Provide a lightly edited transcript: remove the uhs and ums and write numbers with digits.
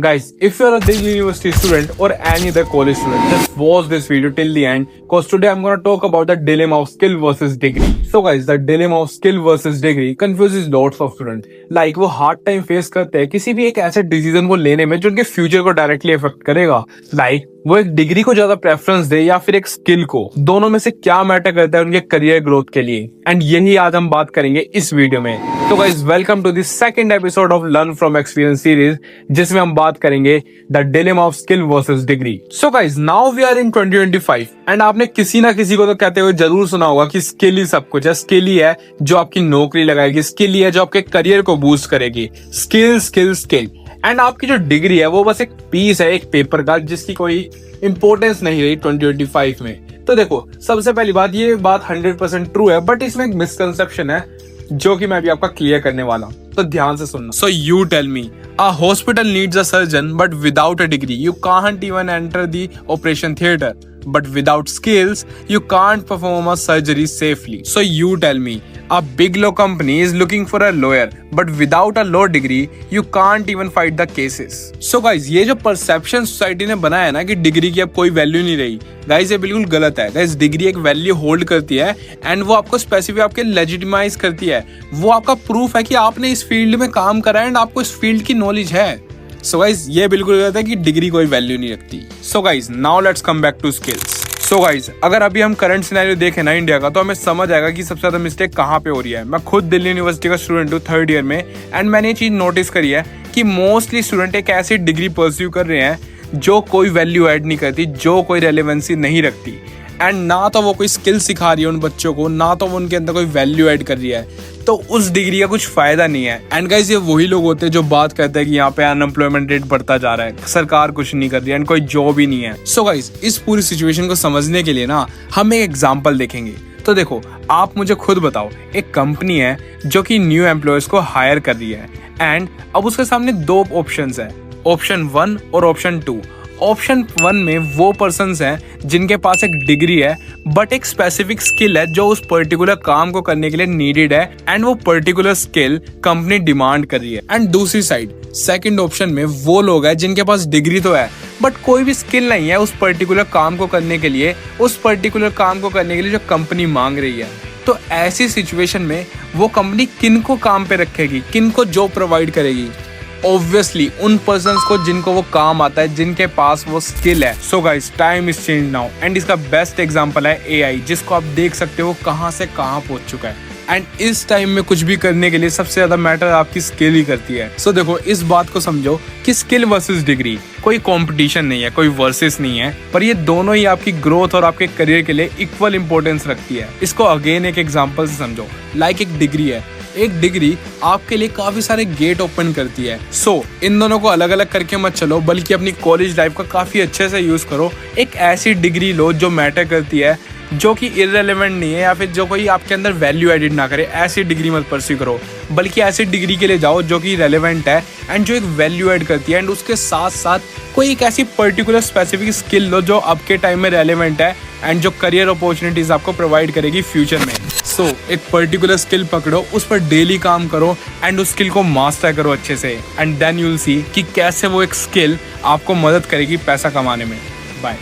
Guys, if you're a Delhi University student or any other college student, just watch this video till the end because today I'm going to talk about the dilemma of skill versus degree. So guys, the dilemma of skill versus degree confuses lots of students. Like वो hard time face करते हैं किसी भी एक ऐसे decision को लेने में जो उनके फ्यूचर को डायरेक्टली अफेक्ट करेगा. लाइक वो एक डिग्री को ज्यादा प्रेफरेंस दे या फिर एक स्किल को, दोनों में से क्या मैटर करता है उनके करियर ग्रोथ के लिए. एंड यही आज हम बात करेंगे इस वीडियो में. तो guys, welcome to this second episode of learn from experience series, जिसमें हम बात करेंगे the dilemma of skill versus degree. So guys, now we are in 2025 and आपने किसी ना किसी को तो कहते हुए जरूर सुना होगा कि स्किल ही सब कुछ है. स्किल ही है जो आपकी नौकरी लगाएगी, स्किल ही है जो आपके करियर को बूस्ट करेगी. Skill skill skill. एंड आपकी जो डिग्री है वो बस एक पीस है, एक पेपर का, जिसकी कोई इंपॉर्टेंस नहीं रही 2025 में. तो देखो, सबसे पहली बात, ये बात 100% ट्रू है, बट इसमें एक मिसकंसेप्शन है जो कि मैं भी आपका क्लियर करने वाला हूँ, तो ध्यान से सुनना. So you tell me, a hospital needs a surgeon, but without a degree you can't even enter the operation theater. But without skills you can't perform a surgery safely. So you tell me, a big law company is looking for a lawyer, but without a law degree you can't even fight the cases. So guys, ये जो perception society ने बनाया है ना कि degree की अब कोई वैल्यू नहीं रही, गाइस ये बिल्कुल गलत है. गाइस, डिग्री एक वैल्यू होल्ड करती है एंड वो आपको स्पेसिफिक आपके लेजिटिमाइज करती है. वो आपका प्रूफ है कि आपने इस फील्ड में काम करा है एंड आपको इस फील्ड की नॉलेज है. सो गाइस, ये बिल्कुल गलत है कि डिग्री कोई वैल्यू नहीं रखती. So guys, now let's come back to skills. So guys, अगर अभी हम करंट सिनेरियो देखें ना इंडिया का, तो हमें समझ आएगा कि सबसे ज्यादा मिस्टेक कहाँ पे हो रही है. मैं खुद दिल्ली यूनिवर्सिटी का स्टूडेंट हूँ, 3rd ईयर में, एंड मैंने ये चीज नोटिस करी है कि मोस्टली स्टूडेंट एक ऐसी डिग्री परस्यू कर रहे हैं जो कोई वैल्यू ऐड नहीं करती, जो कोई रेलेवेंसी नहीं रखती. एंड ना तो वो कोई स्किल सिखा रही है उन बच्चों को, ना तो वो उनके अंदर कोई वैल्यू ऐड कर रही है, तो उस डिग्री का कुछ फायदा नहीं है. एंड गाइस, ये वही लोग होते हैं जो बात करते हैं कि यहाँ पे अनएम्प्लॉयमेंट रेट बढ़ता जा रहा है, सरकार कुछ नहीं कर रही है एंड कोई जॉब ही नहीं है. सो गाइस, इस पूरी सिचुएशन को समझने के लिए ना हम एक एग्जांपल देखेंगे. तो देखो, आप मुझे खुद बताओ, एक कंपनी है जो कि न्यू एम्प्लॉयर्स को हायर कर रही है एंड अब उसके सामने दो ऑप्शंस है, ऑप्शन 1 और ऑप्शन 2. ऑप्शन 1 में वो पर्सन्स हैं जिनके पास एक डिग्री है बट एक स्पेसिफिक स्किल है जो उस पर्टिकुलर काम को करने के लिए नीडेड है एंड वो पर्टिकुलर स्किल कंपनी डिमांड कर रही है. एंड दूसरी साइड, सेकंड ऑप्शन में वो लोग हैं जिनके पास डिग्री तो है बट कोई भी स्किल नहीं है उस पर्टिकुलर काम को करने के लिए, जो कंपनी मांग रही है. तो ऐसी सिचुएशन में वो कंपनी किन को काम पे रखेगी, किन को जॉब प्रोवाइड करेगी? ऑब्वियसली उन पर्सन्स को जिनको वो काम आता है, जिनके पास वो स्किल है. So guys, time is change now and इसका बेस्ट एग्जांपल है एआई, जिसको आप देख सकते हो कहां से कहां पहुंच चुका है. एंड इस टाइम में कुछ भी करने के लिए सबसे ज्यादा मैटर आपकी स्किल ही करती है. सो देखो, इस बात को समझो कि स्किल वर्सेस डिग्री कोई कंपटीशन नहीं है, कोई वर्सेस नहीं है, पर ये दोनों ही आपकी ग्रोथ और आपके करियर के लिए इक्वल इंपॉर्टेंस रखती है. इसको अगेन एक एग्जांपल से समझो. लाइक एक डिग्री है, एक डिग्री आपके लिए काफी सारे गेट ओपन करती है. सो इन दोनों को अलग अलग करके मत चलो, बल्कि अपनी कॉलेज लाइफ का काफी अच्छे से यूज करो. एक ऐसी डिग्री लो जो मैटर करती है, जो कि इररिलेवेंट नहीं है या फिर जो कोई आपके अंदर वैल्यू एडिड ना करे. ऐसी डिग्री मत परस्यू करो, बल्कि ऐसी डिग्री के लिए जाओ जो कि रेलेवेंट है एंड जो एक वैल्यू ऐड करती है. एंड उसके साथ साथ कोई एक ऐसी पर्टिकुलर स्पेसिफिक स्किल लो जो आपके टाइम में रेलेवेंट है एंड जो करियर अपॉर्चुनिटीज आपको प्रोवाइड करेगी फ्यूचर में. सो एक पर्टिकुलर स्किल पकड़ो, उस पर डेली काम करो एंड उस स्किल को मास्टर करो अच्छे से, and then you will see कि कैसे वो एक स्किल आपको मदद करेगी पैसा कमाने में. बाय.